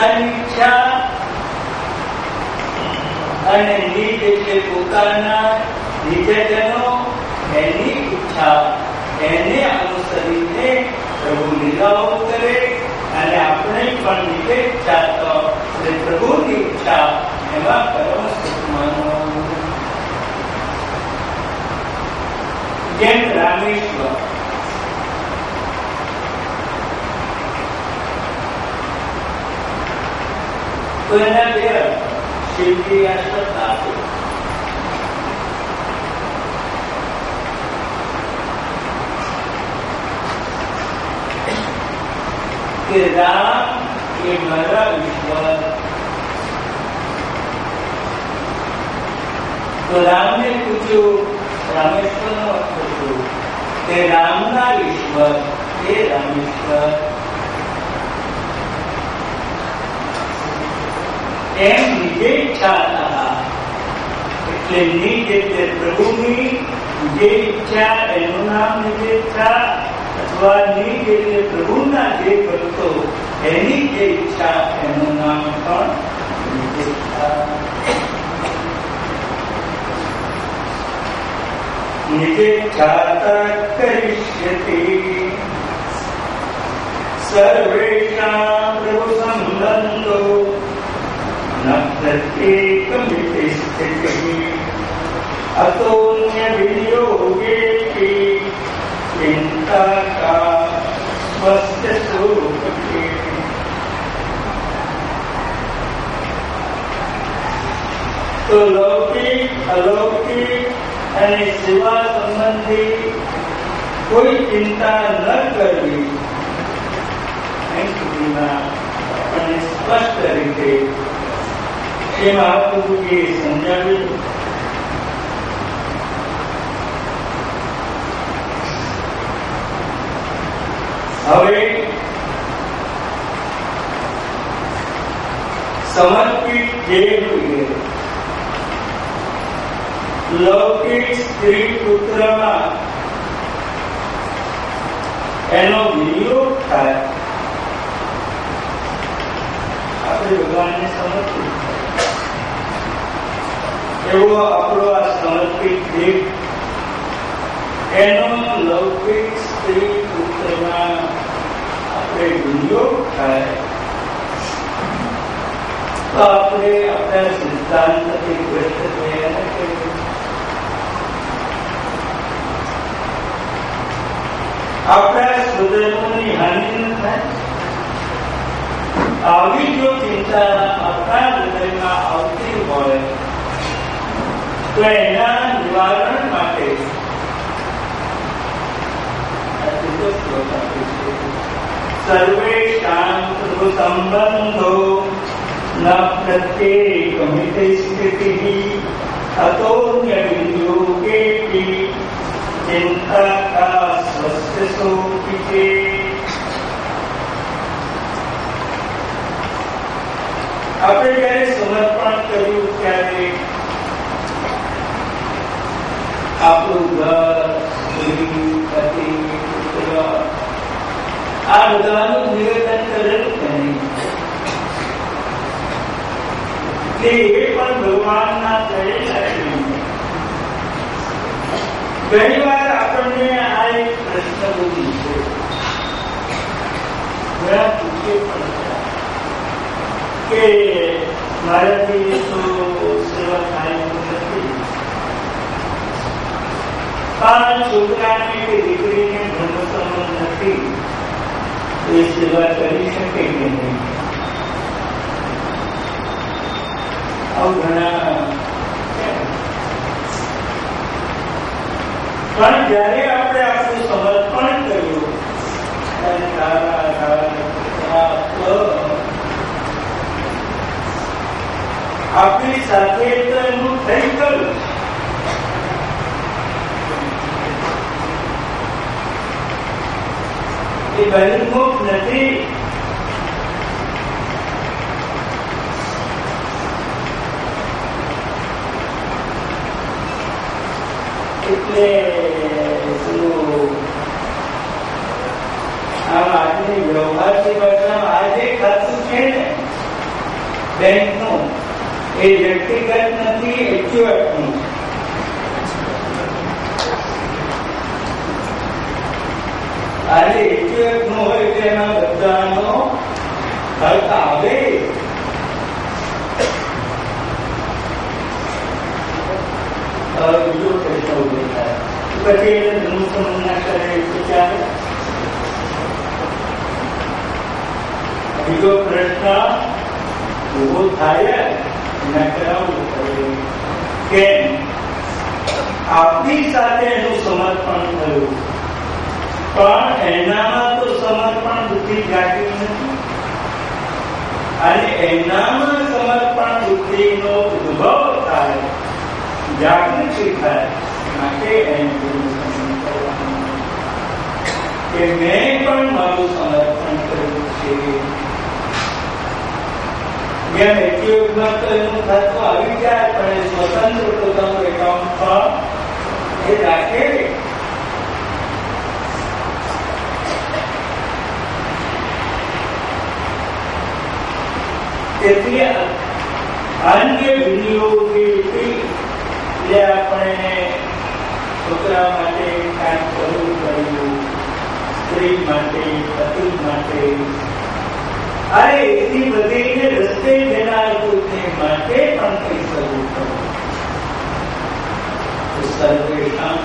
પોતાની ઈચ્છા અને નિજ એટલે પોતાના નિજજનો એની ઈચ્છા એને અનુસરીને પ્રભુ લીલાઓ કરે અને આપણે પણ નિજે ઈચ્છા પ્રભુની ઈચ્છા એમાં પરમ સુખમાનો. જેમ રામેશ્વર તો એના બે શિવજી આ શબ્દ આપે કે રામ એ મારા ઈશ્વર. તો રામને પૂછ્યું, રામેશ્વર નો અર્થ પૂછ્યું કે રામના ઈશ્વર એ રામેશ્વર. એમ નિજે ઈચ્છા હતા એટલે નિજ એટલે પ્રભુની જે ઈચ્છા એનું નામ નિજે ઈચ્છા અથવા નિજ એટલે પ્રભુના જે ભક્તો એની જે ઈચ્છા એનું નામ પણ નિજે ઈચ્છા. નિજે ઈચ્છા કરિષ્યતિ સર્વેષાં પ્રભુ સંબંધો ન પ્રત્યેકમિતિ સ્થિતિઃ અતોન્ય વિનિયોગેતિ ચિંતા કા સ્વસ્થ સુખી. તો લૌકિક અલૌકિક અને સેવા સંબંધી કોઈ ચિંતા ન કરવી એમ સુધીમાં આપણને સ્પષ્ટ રીતે એ મહાપ્રભુજીએ સમજાવ્યું. હવે સમર્પિત જે જોઈએ લૌકિક સ્ત્રી પુત્રમાં એનો વિનિયોગ થાય આપણે ભગવાનને સમર્પિત એવો આપણો આ સમર્પિત દેહ એનો લૌકિક સ્ત્રી પુત્રમાં આપણે વિનિયોગ થાય તો આપણે આપણા સિદ્ધાંતથી ગ્રસ્ત થયા નથી. આપણા સ્વધર્મોની હાનિ ન થાય. આવી જો ચિંતા આપણા હૃદયમાં આવતી હોય તો એના નિવારણ માટે સર્વેષાં પ્રભુ સંબંધો ન પ્રત્યેકમિતિ સ્થિતિઃ અતોન્ય વિનિયોગેતિ ચિંતા કા સ્વસ્થ સુખી. આપણે જયારે સમર્પણ કર્યું ત્યારે આપણું ઘર પતિ પુત્ર આ બધાનું નિવેદન કરેલું નહીં કે એ પણ ભગવાનના કરેલા. ઘણી વાર આપણને આ એક પ્રશ્ન પૂછે છે, ઘણા પૂછે પણ કે મારાથી તો સેવા થાય નથી, પણ છોકરાને કે દીકરીને ધર્મ સંબંધ નથી એ સેવા કરી શકે કે નહીં. આવું ઘણા. પણ જયારે આપણે આપણું સમર્પણ કર્યું આપણી સાથે તો એનું થઈ ગયું. એ બહિર્મુખ નથી. એટલે આમ આજની વ્યવહારની ભાષામાં આજે ખાતું છે ને બેંકનું એ વ્યક્તિગત નથી, એક્યુએટનું છે. આજે એક્યુએટનું હોય તેના બધાનો ખર્ચ આવે. બીજો પ્રશ્ન ઉભો થાય પછી એને ધનુષ્યના કરે ચાલે. બીજો પ્રશ્ન ઉભો થાય એના કરાવવું પડે કે આપણી સાથે એનું સમર્પણ થયું, પણ એનામાં તો સમર્પણ બુદ્ધિ જાગી નથી, અને એનામાં સમર્પણ બુદ્ધિનો ઉદ્ભવ થાય, જાગૃતિ થાય. માટે કે મેં પણ મારું સમર્પણ કર્યું છે. જેમ એક્યુએટમાં તો એનું ખાતું આવી જાય, પણ એ સ્વતંત્ર પોતાનું એકાઉન્ટ પણ એ રાખે. તેથી અન્ય વિનિયોગી એટલે આપણે છોકરા માટે કાંઈક કરવું પડ્યું, સ્ત્રી માટે, પતિ માટે, અરે એટલી બધીને રસ્તે જનાર કોઈને માટે પણ કઈ કરવું પડે સર્વેશામ.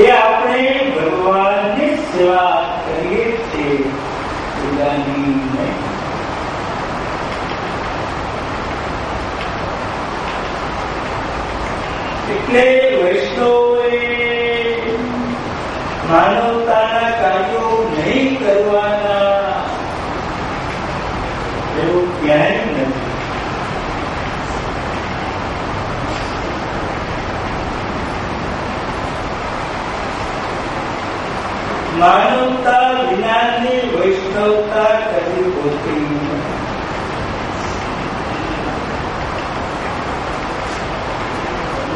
એ આપણે ભગવાનની સેવા કરીએ છીએ, પૂજાની નહીં. એટલે વૈષ્ણવોએ માનવતાના કાર્યો નહીં કરવાના એવું ક્યાંય નથી. માનવતા વિનાની વૈષ્ણવતા કરવી હોતી નથી.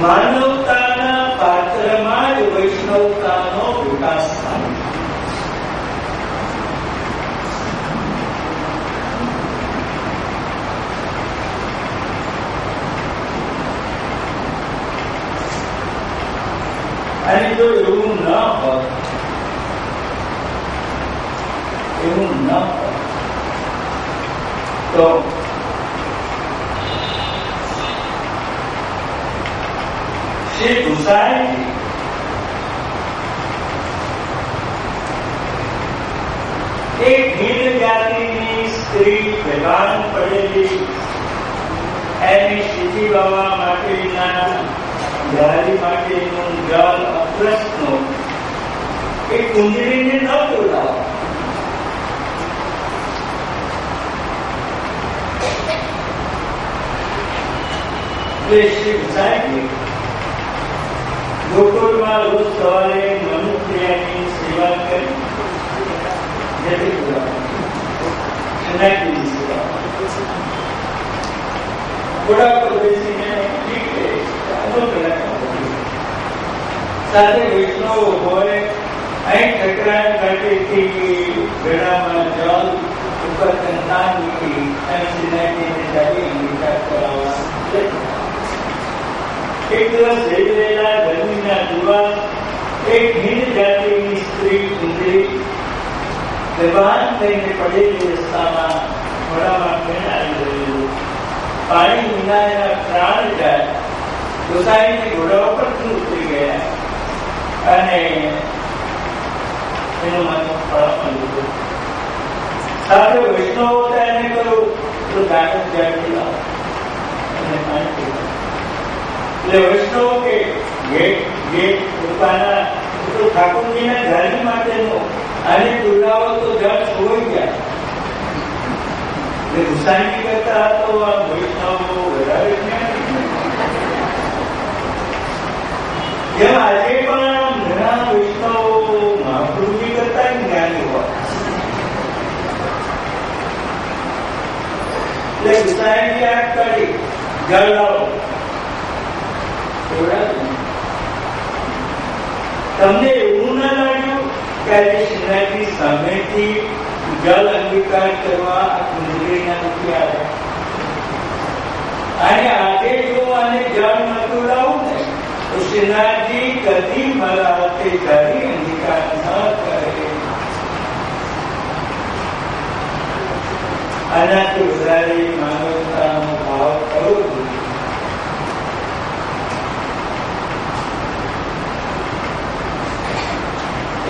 માનવતાના પાત્રમાં જ વૈષ્ણવતાનો વિકાસ થાય. અને જો એવું ન હોય, તો શ્રી ગુસાઈજી એક ભીલ જાતિની સ્ત્રી બેભાન પડેલી, એની સ્થિતિ બાવા માટેના જારી માટેનું જળ અપ્રસનો એ કુંજળીને ન જોડાવો. શ્રી ગુસાઈજી ગોકુળમાં રોજ સવારે મનુપ્રિયાની સેવા કરી, સનાતની સેવા ઘોડા પર બેસીને સાથે વૈષ્ણવ હોય, અહીં ઠકરાણ ઘાટીથી ગળામાં જળ ઉપર કંતા મૂકી અને સનાતનીને ચાલી વિચાર કરાવવા. એક દિવસ જઈ રહેલા ગરમીના દિવસ એક હિન્દ જાતિની સ્ત્રી કુંજળી બેભાન થઈને પડેલી રસ્તામાં ઘોડામાં ફેણાઈ ગયેલું. પાણી વિના એના પ્રાણ જાય. ગોસાઈને ઘોડા ઉપરથી ઉતરી ગયા અને એનું માથું ફળામાં લીધું. સાથે વૈષ્ણવ હતા એને કહ્યું તો ગાડક જાગી લાવો અને પાણી પીવા. એટલે વૈષ્ણવ કે પોતાના ઠાકોરજીના ધારી માટેનું અને તુલાવો તો જળ છોડી ગયા. એટલે ગુસાઈની કરતા તો આ વૈષ્ણવો વધારે જેમ આજે પણ ઘણા વૈષ્ણવો મહાપ્રભુજી કરતા જ્ઞાની હોય. એટલે ગુસાઈની આ કરી જળ લાવો. તમને એવું ના લાગ્યું કે આજે શ્રીનાથજી સામેથી જલ અંગીકાર કરવા આત્મનિર્ભરના નથી આવ્યા. અને આજે જો આને જળ નતું લાવું ને તો શ્રીનાથજી કદી મારા હાથે જળી અંગીકાર ન કરે. આનાથી વધારે માનવતાનો ભાવ કરવો જોઈએ.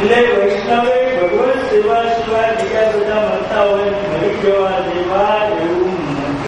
એટલે વૈષ્ણવે ભગવત સેવા સિવાય બીજા બધા મળતા હોય મળી જવા દેવા